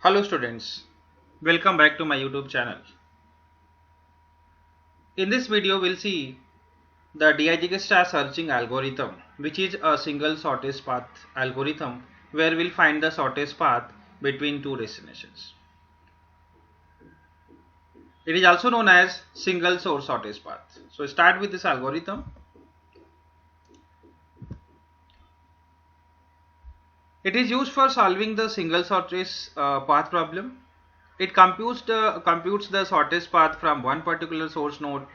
Hello students, welcome back to my YouTube channel. In this video we'll see the Digesta searching algorithm, which is a single shortest path algorithm where we'll find the shortest path between two destinations. It is also known as single source shortest path. So start with this algorithm. It is used for solving the single shortest path problem. It computes the shortest path from one particular source node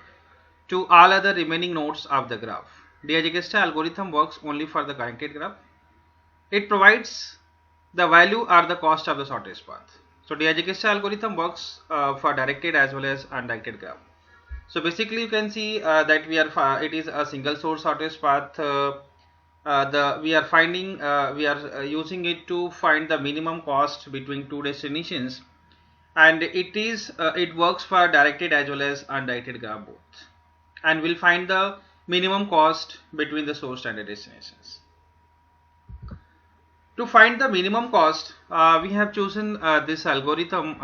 to all other remaining nodes of the graph. Digesta algorithm works only for the connected graph. It provides the value or the cost of the shortest path. So Digesta algorithm works for directed as well as undirected graph. So basically you can see that it is a single source shortest path. We are using it to find the minimum cost between two destinations, and it works for directed as well as undirected graph both, and we'll find the minimum cost between the source and the destinations. To find the minimum cost, we have chosen this algorithm.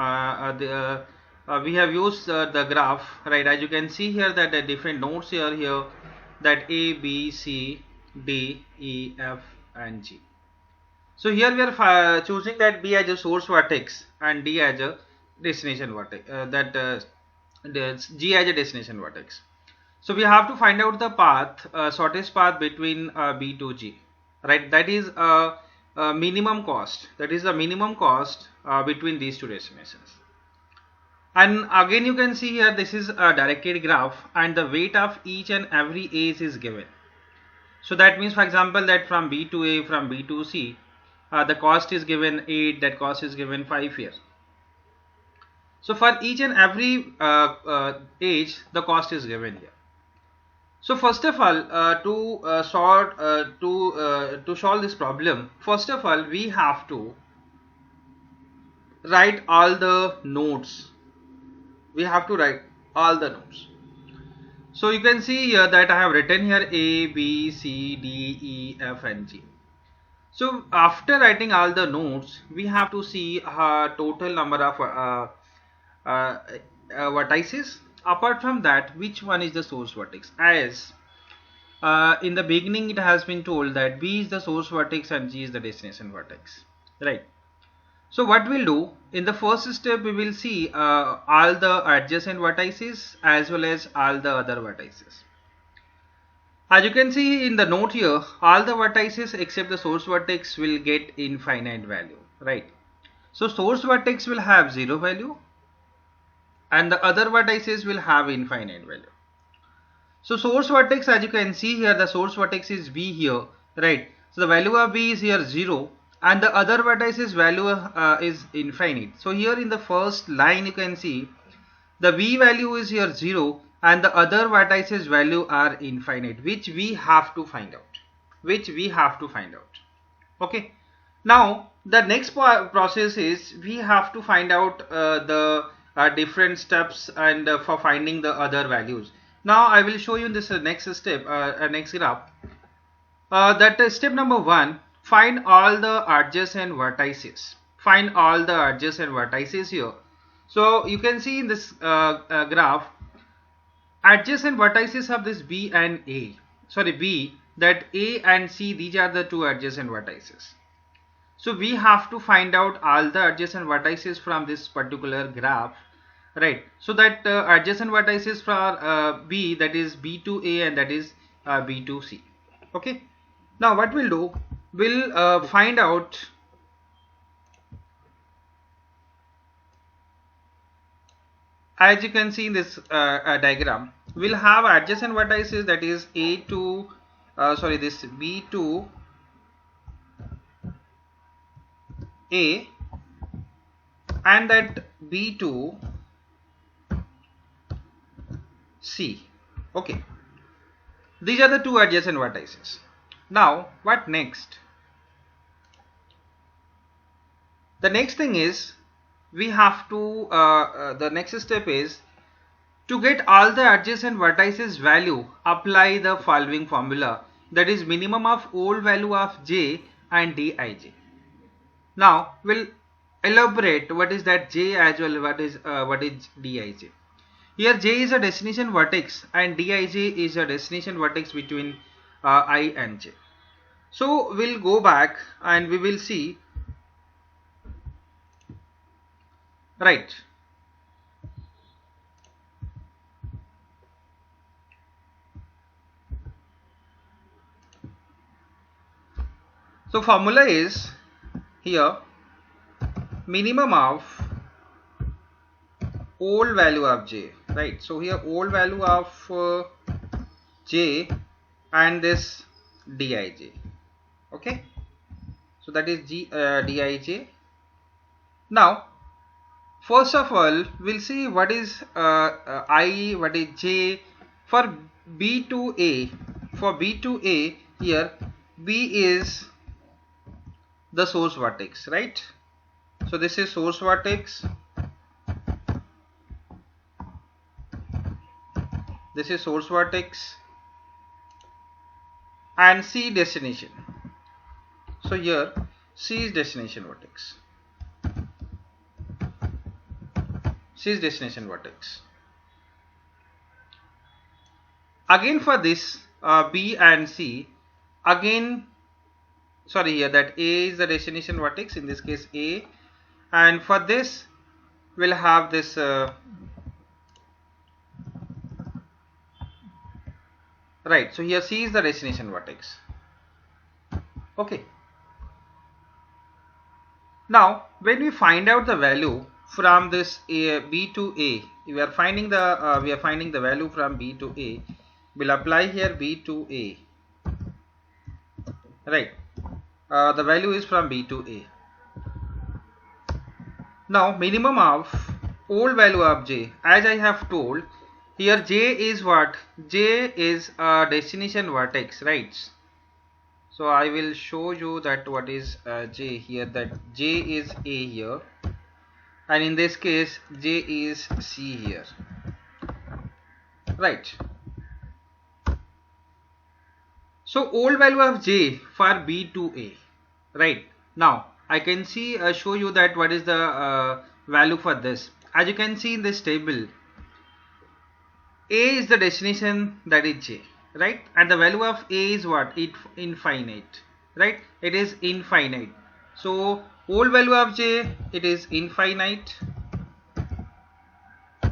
We have used the graph, right? As you can see here, that the different nodes here that A, B, C, D, E, F, and G. So here we are choosing that B as a source vertex and D as a destination vertex. G as a destination vertex. So we have to find out the path, shortest path between B to G, right? That is a minimum cost. That is the minimum cost between these two destinations. And again, you can see here this is a directed graph, and the weight of each and every edge is given. So that means, for example, that from B to A, from B to C, the cost is given 8. That cost is given 5 here. So for each and every edge, the cost is given here. So first of all, to solve this problem, first of all we have to write all the nodes. We have to write all the nodes. So you can see here that I have written here A, B, C, D, E, F, and G. So after writing all the nodes, we have to see total number of vertices. Apart from that, which one is the source vertex? As in the beginning it has been told that B is the source vertex and G is the destination vertex, right? So what we'll do, in the first step we will see all the adjacent vertices as well as all the other vertices. As you can see in the note here, all the vertices except the source vertex will get infinite value, right? So source vertex will have 0 value and the other vertices will have infinite value. So source vertex, as you can see here, the source vertex is B here, right? So the value of B is here 0 and the other vertices value is infinite. So here in the first line you can see the B value is here 0 and the other vertices value are infinite, which we have to find out. Okay. Now the next process is we have to find out the different steps and for finding the other values. Now I will show you in this next step, next graph. Step number 1, find all the adjacent vertices. Find all the adjacent vertices here. So you can see in this graph, adjacent vertices of this B and A. Sorry, B, that A and C, these are the two adjacent vertices. So we have to find out all the adjacent vertices from this particular graph, right? So that adjacent vertices for B, that is B to A and that is B to C. Okay. Now what we'll do, we'll find out as you can see in this diagram, we'll have adjacent vertices, that is A to this B to A and that B to C. Okay, these are the two adjacent vertices. Now what next? The next thing is we have to the next step is to get all the adjacent vertices value, apply the following formula, that is minimum of old value of j and dij. Now we'll elaborate what is that J as well, what is Dij. Here J is a destination vertex and Dij is a destination vertex between I and J. So we'll go back and we will see, right. So formula is here minimum of old value of J, right. So here old value of J and this Dij, okay. So that is Dij. Now first of all we'll see what is I, what is J for B to A. For B to A, here B is the source vertex, right. So this is source vertex, this is source vertex, and C destination. So here C is destination vertex, C is destination vertex. Again for this B and C, again sorry, here that A is the destination vertex, in this case A, and for this we'll have this right. So here C is the destination vertex, okay. Now when we find out the value from this B to A, we are finding the value from B to A. We'll apply here B to A, right. The value is from B to A. Now minimum of old value of J, as I have told, here J is what? J is a destination vertex, right. So I will show you that what is J here, that J is A here, and in this case J is C here, right. So old value of J for B to A, right. Now I can see show you that what is the value for this. As you can see in this table, A is the destination, that is J, right, and the value of A is what? Infinite, right. It is infinite. So old value of J, it is infinite,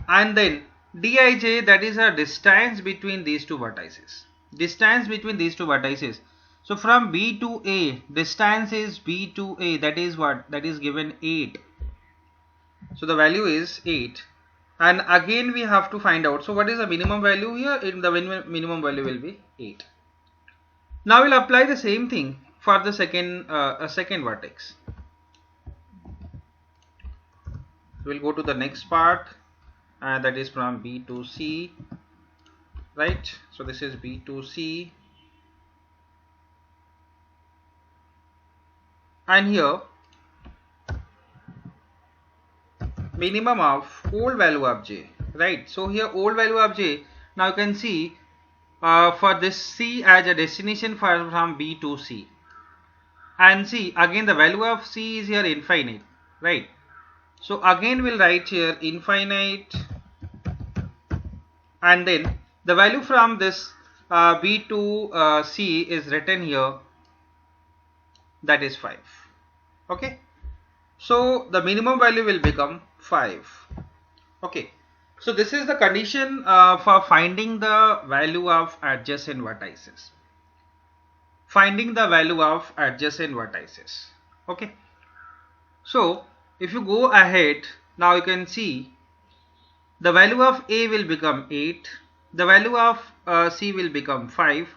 and then Dij, that is a distance between these two vertices, distance between these two vertices. So from B to A, distance is B to A, that is what? That is given 8. So the value is 8, and again we have to find out, so what is the minimum value here? In the minimum value will be 8. Now we'll apply the same thing for the second vertex. We'll go to the next part, and that is from B to C, right. So this is B to C, and here minimum of old value of J, right. So here old value of J, now you can see for this C as a destination from B to C, and C again the value of C is here infinite, right. So again we'll write here infinite, and then the value from this B to C is written here, that is 5, okay. So the minimum value will become 5, okay. So this is the condition for finding the value of adjacent vertices, finding the value of adjacent vertices, okay. So if you go ahead, now you can see the value of A will become 8, the value of C will become 5,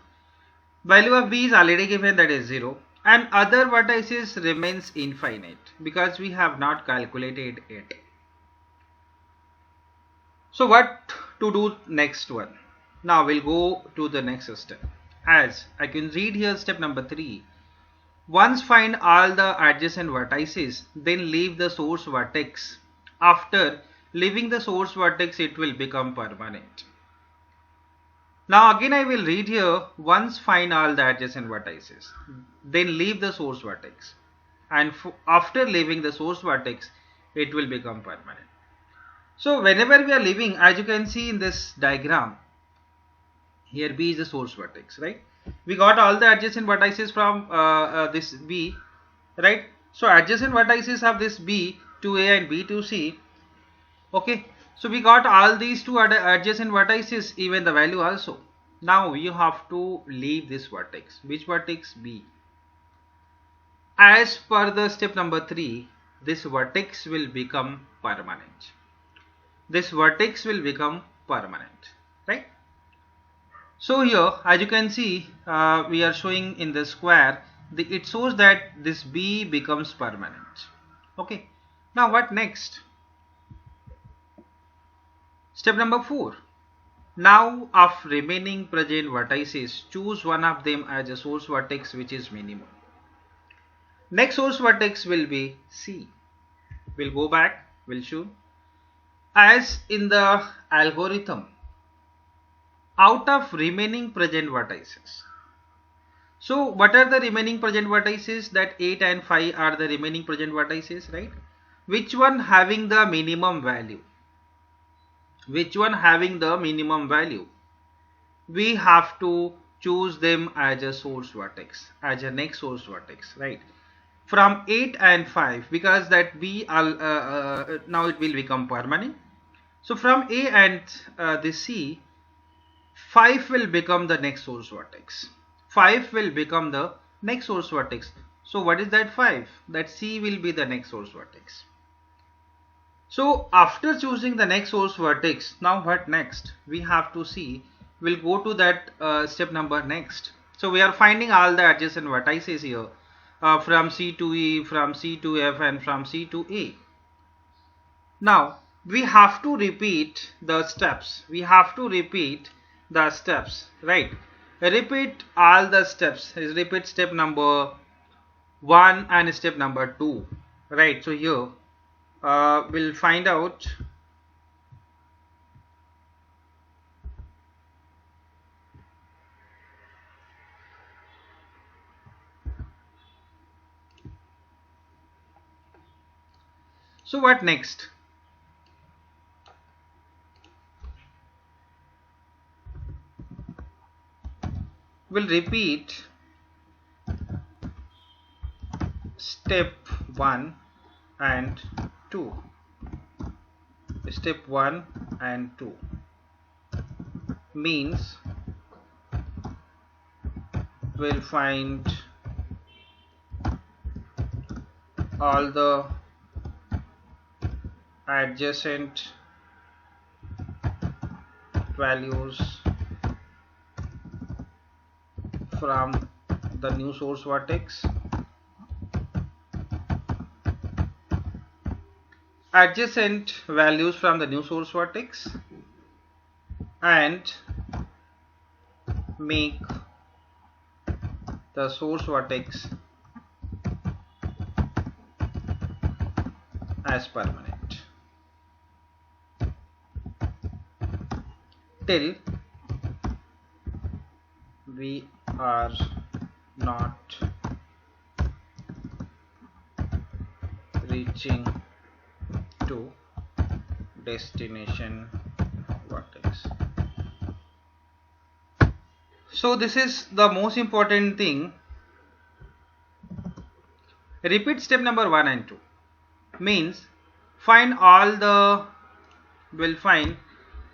value of B is already given, that is 0, and other vertices remains infinite because we have not calculated it. So what to do next one? Now we'll go to the next step. As I can read here step number 3. Once find all the adjacent vertices, then leave the source vertex. After leaving the source vertex, it will become permanent. Now again I will read here, once find all the adjacent vertices, then leave the source vertex. and after leaving the source vertex it will become permanent. So whenever we are leaving, as you can see in this diagram, here B is the source vertex, right? We got all the adjacent vertices from this B, right? So adjacent vertices of this B to A and B to C. Okay, so we got all these two adjacent vertices, even the value also. Now you have to leave this vertex. Which vertex? B. As per the step number 3, this vertex will become permanent. This vertex will become permanent, right? So here, as you can see, we are showing in the square, it shows that this B becomes permanent. Okay, now what next? Step number 4. Now of remaining present vertices, choose one of them as a source vertex which is minimum. Next source vertex will be C. We'll go back, we'll show. As in the algorithm, out of remaining present vertices. So what are the remaining present vertices? That 8 and 5 are the remaining present vertices, right? Which one having the minimum value? Which one having the minimum value? We have to choose them as a source vertex, as a next source vertex, right? From 8 and 5, because that B now it will become permanent. So from A and the C, 5 will become the next source vertex. 5 will become the next source vertex. So what is that 5? That C will be the next source vertex. So after choosing the next source vertex, now what next? We have to see, we'll go to that step number next. So we are finding all the adjacent vertices here from C to E, from C to F and from C to A. Now we have to repeat the steps. We have to repeat the steps, right? Repeat all the steps. Repeat step number 1 and step number 2, right? So here we'll find out so what next? We'll repeat step 1 and 2. Step 1 and 2 means we'll find all the adjacent values from the new source vertex, adjacent values from the new source vertex, and make the source vertex as permanent till we are not reaching to destination vertex. So this is the most important thing. Repeat step number 1 and 2 means find all the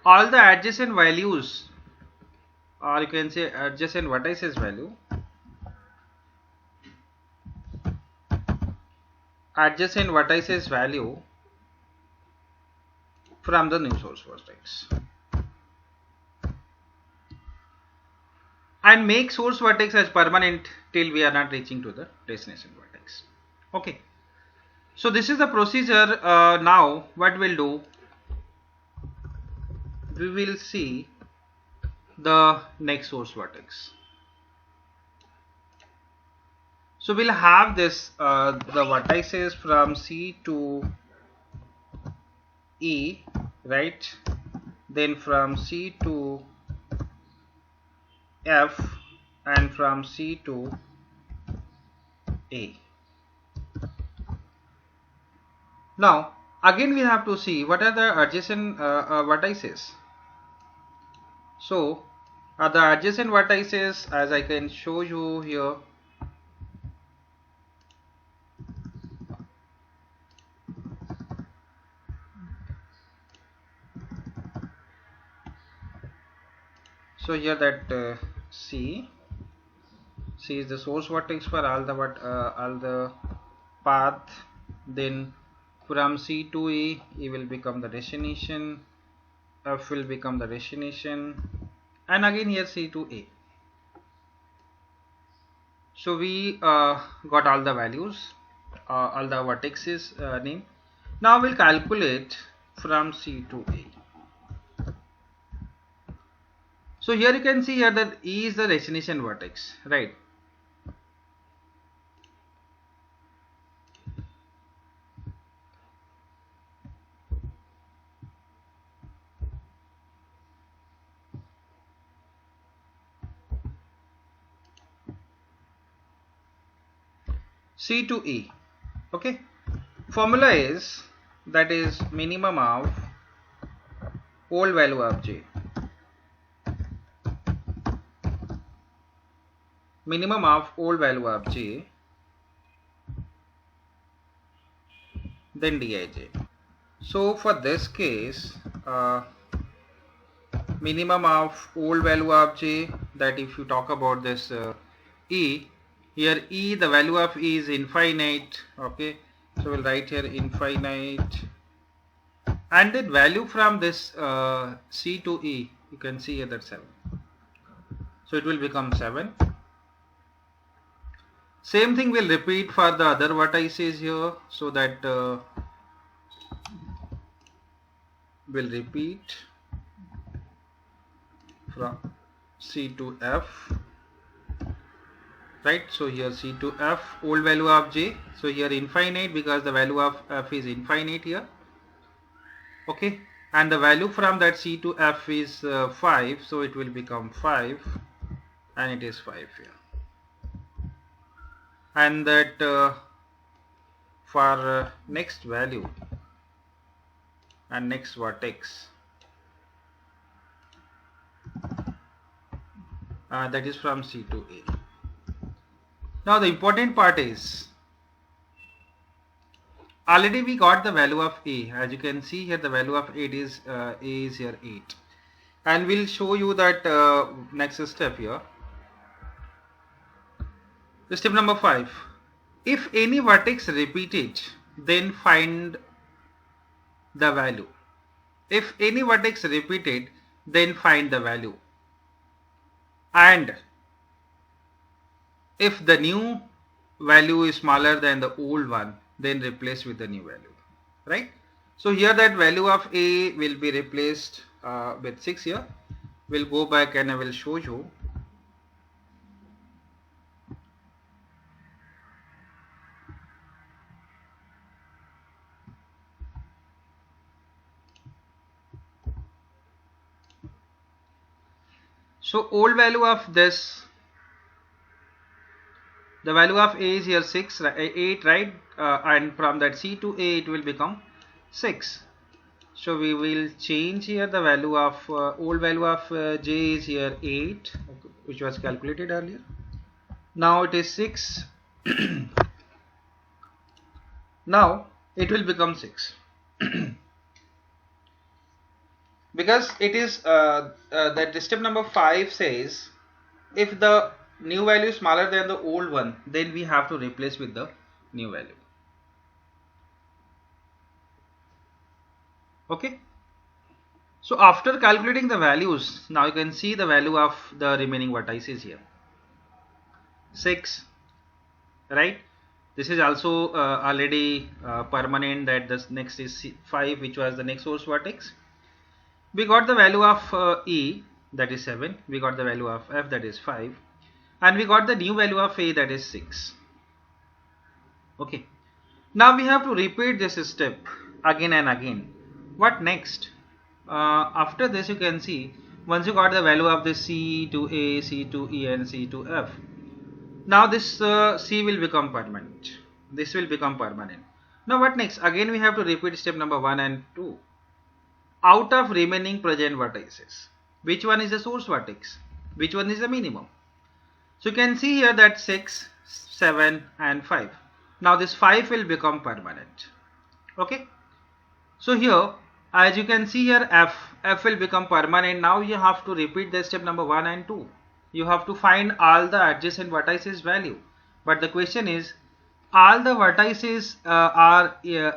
adjacent values, or you can say adjacent vertices value, from the new source vertex, and make source vertex as permanent till we are not reaching to the destination vertex. Okay, so this is the procedure. Now what we'll do, we will see the next source vertex. So we'll have this the vertices from C to E, right? Then from C to F and from C to A. Now again we have to see what are the adjacent vertices. So the adjacent vertices, as I can show you here, so here that C is the source vertex for all the path. Then from C to E will become the destination, F will become the destination, and again here C to A. So we got all the values, all the vertices name. Now we'll calculate from C to A. So here you can see here that E is the destination vertex, right? C to E. Okay. Formula is, that is minimum of old value of J. Minimum of old value of J, then Dij. So for this case, minimum of old value of J, that if you talk about this E, here E, the value of E is infinite. Okay, so we'll write here infinite, and then value from this C to E, you can see here that 7. So it will become 7. Same thing will repeat for the other vertices here, so that will repeat from C to F, right? So here C to F, old value of J, so here infinite because the value of F is infinite here. Okay, and the value from that C to F is 5, so it will become 5, and it is 5 here. And that for next value and next vertex, that is from C to A. Now the important part is, already we got the value of A. As you can see here, the value of A is here 8, and we'll show you that next step here. Step number 5. If any vertex repeated, then find the value. If any vertex repeated, then find the value. And if the new value is smaller than the old one, then replace with the new value, right? So here that value of A will be replaced with 6 here. We'll go back and I will show you. So old value of this, the value of A is here 6, 8, right? And from that C to A it will become 6. So we will change here the value of old value of J is here 8, which was calculated earlier. Now it is 6. Now it will become 6. Because it is that step number 5 says, if the new value is smaller than the old one, then we have to replace with the new value. Okay. So after calculating the values, now you can see the value of the remaining vertices here. 6, right? This is also already permanent, that this next is 5, which was the next source vertex. We got the value of E, that is 7. We got the value of F, that is 5. And we got the new value of A, that is 6. Okay. Now we have to repeat this step again and again. What next? After this, you can see, once you got the value of this C to A, C to E, and C to F, now this C will become permanent. This will become permanent. Now what next? Again we have to repeat step number 1 and 2. Out of remaining present vertices, which one is the source vertex? Which one is the minimum? So you can see here that 6, 7 and 5. Now this 5 will become permanent. Okay. So here, as you can see here, f will become permanent. Now you have to repeat the step number 1 and 2. You have to find all the adjacent vertices value. But the question is, all the vertices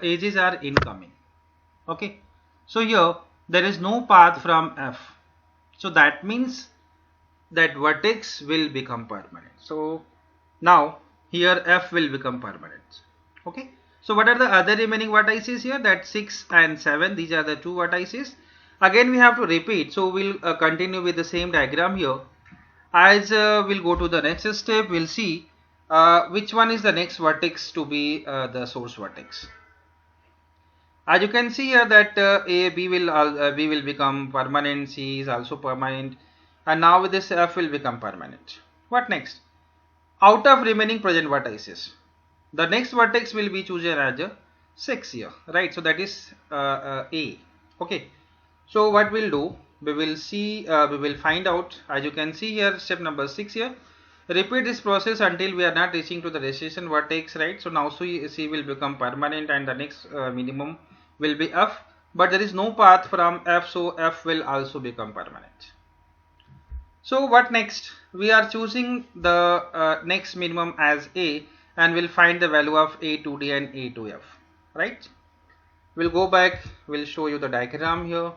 edges are incoming. Okay. So here there is no path from f. So that means that vertex will become permanent. So now here f will become permanent. Okay. So what are the other remaining vertices here? That 6 and 7. These are the two vertices. Again we have to repeat. So we'll continue with the same diagram here. As we'll go to the next step, we'll see which one is the next vertex to be the source vertex. As you can see here that B will become permanent, C is also permanent, and now with this F will become permanent. What next? Out of remaining present vertices, the next vertex will be chosen as a 6 here, right? So that is A. Okay. So what we'll do, we will find out. As you can see here, step number 6 here. Repeat this process until we are not reaching to the destination vertex, right? So now C will become permanent and the next minimum will be F, but there is no path from F, so F will also become permanent. So what next? We are choosing the next minimum as A and we'll find the value of A to D and A to F, right? We'll go back, we'll show you the diagram here.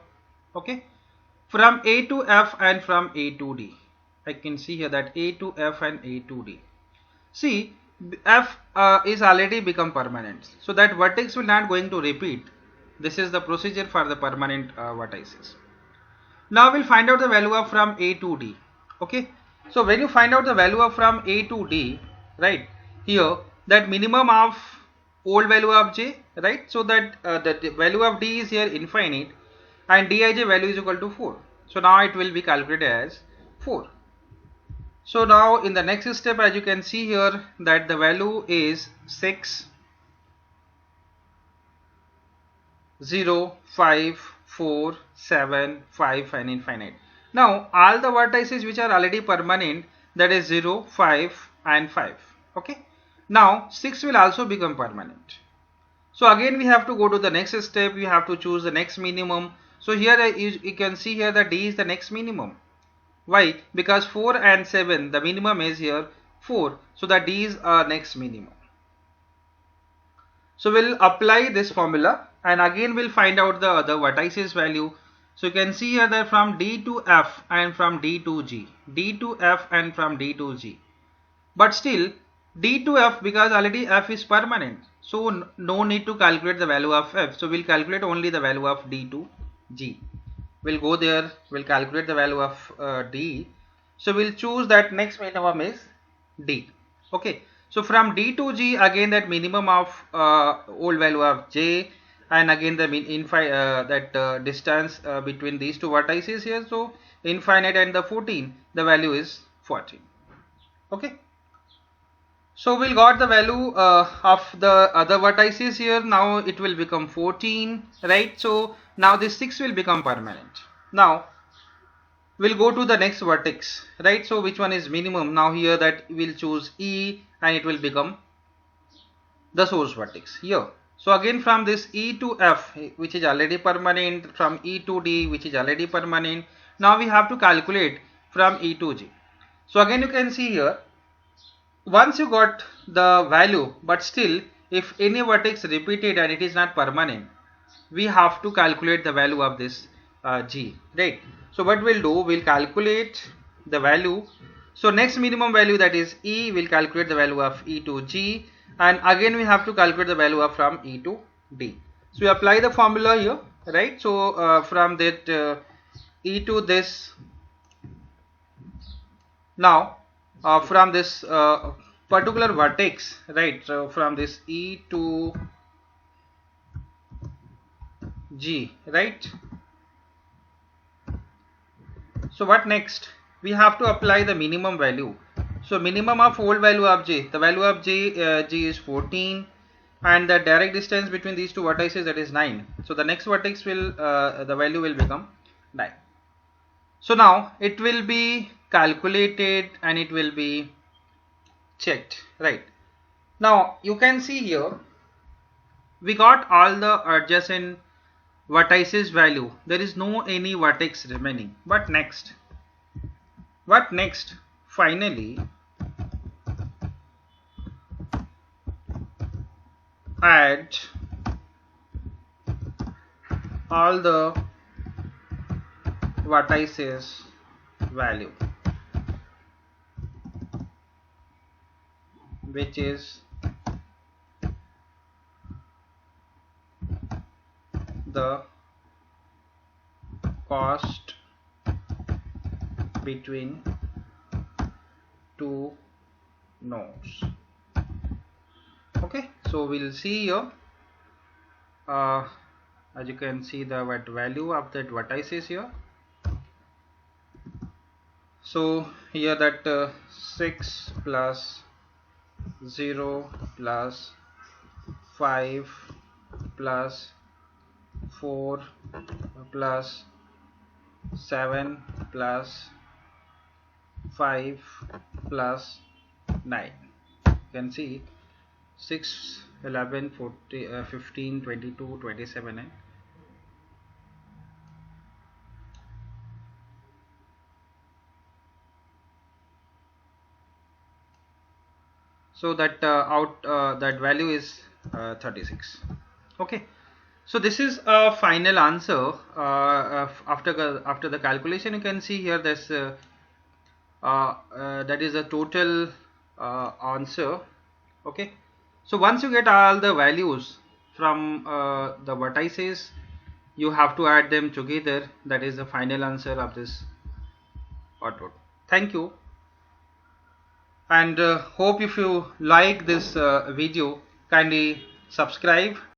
Okay, from A to F and from A to D. I can see here that A to F and A to D. See, F is already become permanent. So that vertex will not going to repeat. This is the procedure for the permanent vertices. Now we'll find out the value of from A to D. Okay. So when you find out the value of from A to D, right, here that minimum of old value of J, right. So that the value of D is here infinite and Dij value is equal to 4. So now it will be calculated as 4. So now in the next step, as you can see here that the value is 6, 0, 5, 4, 7, 5 and infinite. Now all the vertices which are already permanent, that is 0, 5 and 5. Okay. Now 6 will also become permanent. So again we have to go to the next step. We have to choose the next minimum. So here you can see here that D is the next minimum. Why? Because 4 and 7, the minimum is here 4. So the D is next minimum. So we'll apply this formula and again we'll find out the other vertices value. So you can see here that from D to F and from D to G, D to F and from D to G. But still D to F, because already F is permanent. So no need to calculate the value of F. So we'll calculate only the value of D to G. We'll go there, we'll calculate the value of D. So we'll choose that next minimum is D. Okay. So from D to G, again that minimum of old value of J, and again the distance between these two vertices here. So infinite and the 14, the value is 14. Okay. So we'll got the value of the other vertices here. Now it will become 14, right? So now this 6 will become permanent. Now we'll go to the next vertex, right? So which one is minimum? Now here that we'll choose E and it will become the source vertex here. So again from this E to F, which is already permanent, from E to D, which is already permanent. Now we have to calculate from E to G. So again you can see here, once you got the value, but still if any vertex repeated and it is not permanent, we have to calculate the value of this G, right? So what we'll do, we'll calculate the value. So next minimum value, that is E, will calculate the value of E to G, and again we have to calculate the value of from E to D. So we apply the formula here, right? So from that E to this, now from this particular vertex, right? So from this E to G, right? So what next? We have to apply the minimum value. So minimum of old value of J, the value of G is 14, and the direct distance between these two vertices, that is 9. So the next vertex will the value will become 9. So now it will be calculated and it will be checked, right? Now you can see here we got all the adjacent vertices value. There is no any vertex remaining. But next, what next? Finally, add all the vertices value, which is the cost between two nodes. Okay, so we'll see here as you can see the value of that vertices here. So here that 6 plus 0 plus 5 plus 4 plus 7 plus 5 plus 9. You can see 6, 11, 15, 22, 27 and so that that value is 36. Okay, so this is a final answer. After the calculation, you can see here this that is a total answer. Okay, so once you get all the values from the vertices, you have to add them together. That is the final answer of this output. Thank you, and hope if you like this video, kindly subscribe.